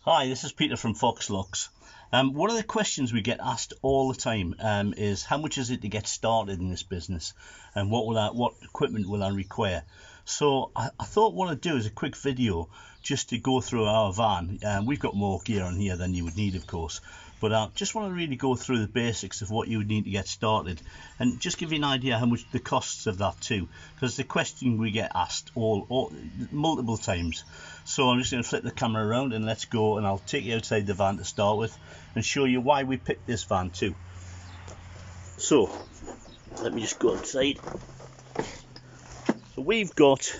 Hi, this is Peter from Fox Locks. One of the questions we get asked all the time is how much is it to get started in this business, and what equipment will I require? So I thought what I'd do is a quick video just to go through our van. We've got more gear on here than you would need, of course, but I just want to really go through the basics of what you would need to get started and just give you an idea how much the costs of that too, because the question we get asked all multiple times. So I'm just going to flip the camera around and let's go, and I'll take you outside the van to start with and show you why we picked this van too. So let me just go outside. So we've got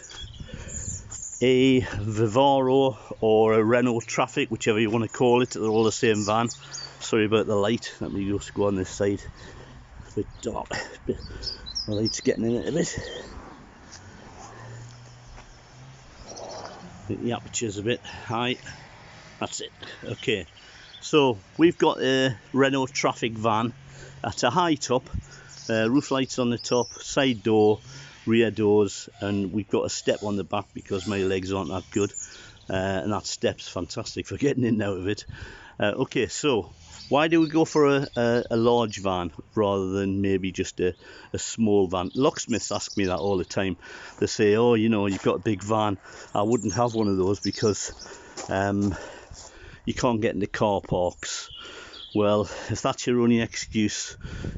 a Vivaro or a Renault Traffic, whichever you want to call it. They're all the same van. Sorry about the light. Let me just go on this side. It's a bit dark. The light's getting in it a bit. The aperture's a bit high. That's it. Okay. So we've got a Renault Traffic van at a high top. Roof lights on the top, side door, rear doors, and we've got a step on the back because my legs aren't that good, and that step's fantastic for getting in and out of it. Okay, so why do we go for a large van rather than maybe just a small van? Locksmiths ask me that all the time. They say, oh, you know, you've got a big van. I wouldn't have one of those because you can't get into car parks. Well, if that's your only excuse,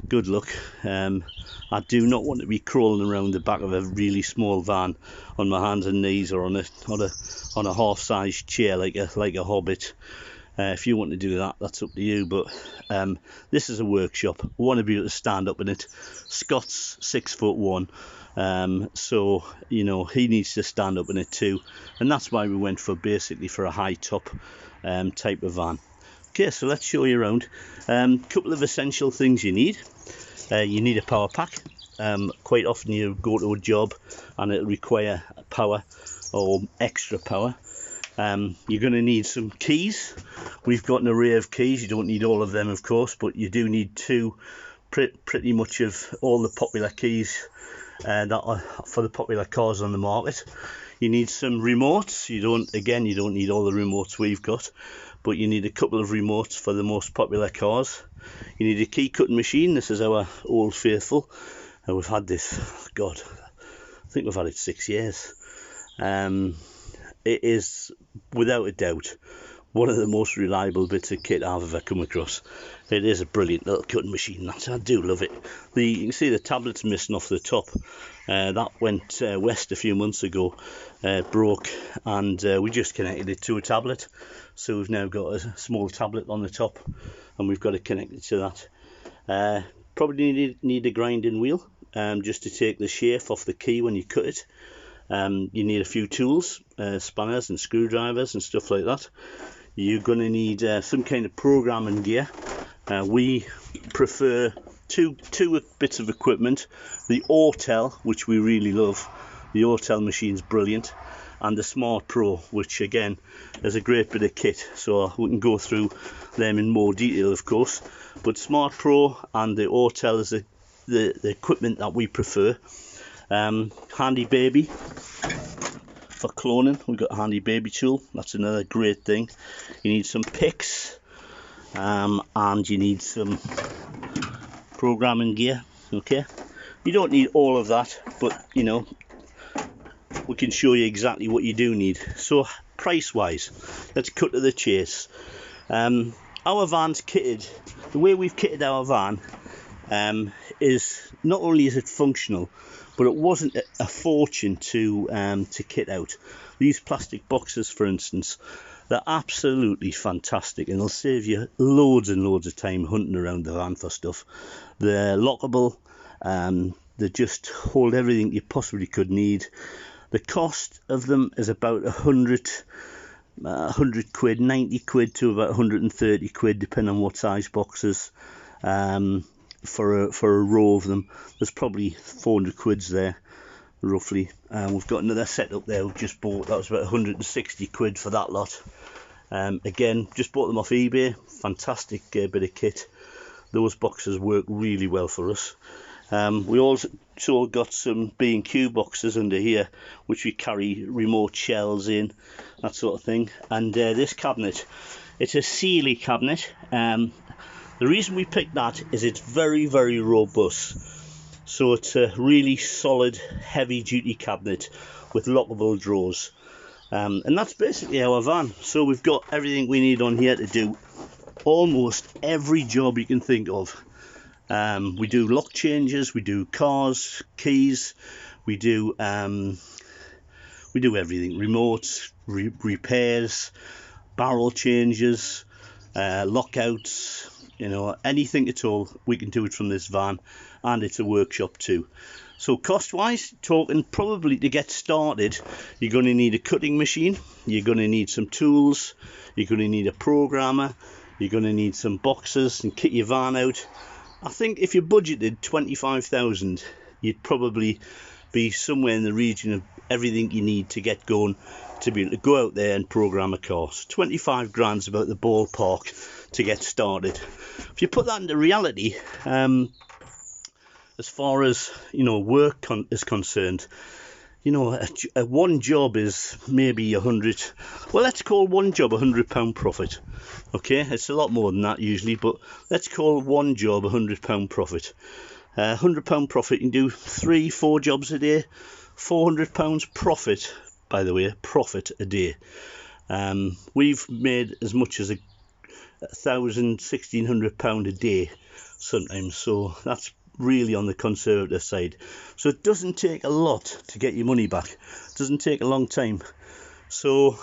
good luck. I do not want to be crawling around the back of a really small van on my hands and knees, or on a half-sized chair like a hobbit. If you want to do that, that's up to you. But this is a workshop. I want to be able to stand up in it. Scott's 6'1", so you know he needs to stand up in it too, and that's why we went for a high top type of van. Okay, so let's show you around. Couple of essential things you need. You need a power pack. Quite often you go to a job and it'll require power or extra power. You're going to need some keys. We've got an array of keys. You don't need all of them, of course, but you do need pretty much of all the popular keys that are for the popular cars on the market. You need some remotes. You don't need all the remotes we've got, but you need a couple of remotes for the most popular cars. You need a key cutting machine. This is our old faithful. We've had this, God, I think we've had it 6 years. It is without a doubt one of the most reliable bits of kit I've ever come across. It is a brilliant little cutting machine. I do love it. You can see the tablet's missing off the top. That went west a few months ago, broke, and we just connected it to a tablet. So we've now got a small tablet on the top, and we've got it connected to that. Probably need a grinding wheel, just to take the sheath off the key when you cut it. You need a few tools, spanners and screwdrivers and stuff like that. You're going to need some kind of programming gear. We prefer two bits of equipment: the Autel, which we really love. The Autel machine's brilliant, and the Smart Pro, which again is a great bit of kit. So we can go through them in more detail, of course. But Smart Pro and the Autel is the equipment that we prefer. Handy baby for cloning. We've got a handy baby tool. That's another great thing. You need some picks, and you need some programming gear. Okay, you don't need all of that, but you know, we can show you exactly what you do need. So price wise, let's cut to the chase. Our van's kitted, the way we've kitted our van, is not only is it functional, but it wasn't a fortune to kit out. These plastic boxes, for instance, they're absolutely fantastic, and they'll save you loads and loads of time hunting around the van for stuff. They're lockable. They just hold everything you possibly could need. The cost of them is about 100 quid, 90 quid to about 130 quid, depending on what size boxes. For a row of them, there's probably 400 quids there, roughly. We've got another setup there we've just bought. That was about 160 quid for that lot. Again, just bought them off eBay. Fantastic bit of kit. Those boxes work really well for us. We also got some B&Q boxes under here, which we carry remote shelves in, that sort of thing. And this cabinet, it's a Sealy cabinet. The reason we picked that is it's very, very robust. So it's a really solid, heavy duty cabinet with lockable drawers. And that's basically our van. So we've got everything we need on here to do almost every job you can think of. We do lock changes, we do cars, keys, we do everything, remotes, repairs, barrel changes, lockouts, you know, anything at all, we can do it from this van, and it's a workshop too. So cost wise, talking probably to get started, you're going to need a cutting machine, you're going to need some tools, you're going to need a programmer, you're going to need some boxes and kit your van out. I think if you budgeted 25,000, you'd probably be somewhere in the region of everything you need to get going to be able to go out there and program a car. So 25 grand's about the ballpark to get started. If you put that into reality, as far as, you know, work is concerned, you know, a one job is maybe 100. Well, let's call one job £100 profit. Okay, it's a lot more than that usually, but let's call one job £100 profit. £100 profit, you can do 3-4 jobs a day. £400 profit, by the way, profit a day. We've made as much as £1,000–1,600 a day sometimes, so that's really on the conservative side. So it doesn't take a lot to get your money back. It doesn't take a long time. So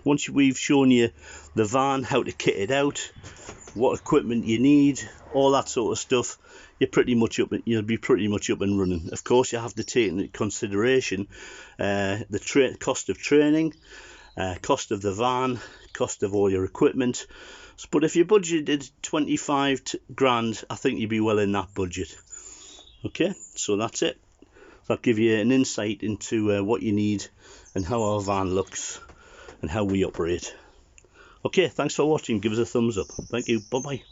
once we've shown you the van, how to kit it out, what equipment you need, all that sort of stuff, you'll be pretty much up and running. Of course, you have to take into consideration the cost of training, cost of the van, cost of all your equipment. But if you budgeted 25 grand, I think you'd be well in that budget. Okay, so that's it. That'll give you an insight into what you need and how our van looks and how we operate. Okay, thanks for watching. Give us a thumbs up. Thank you. Bye bye.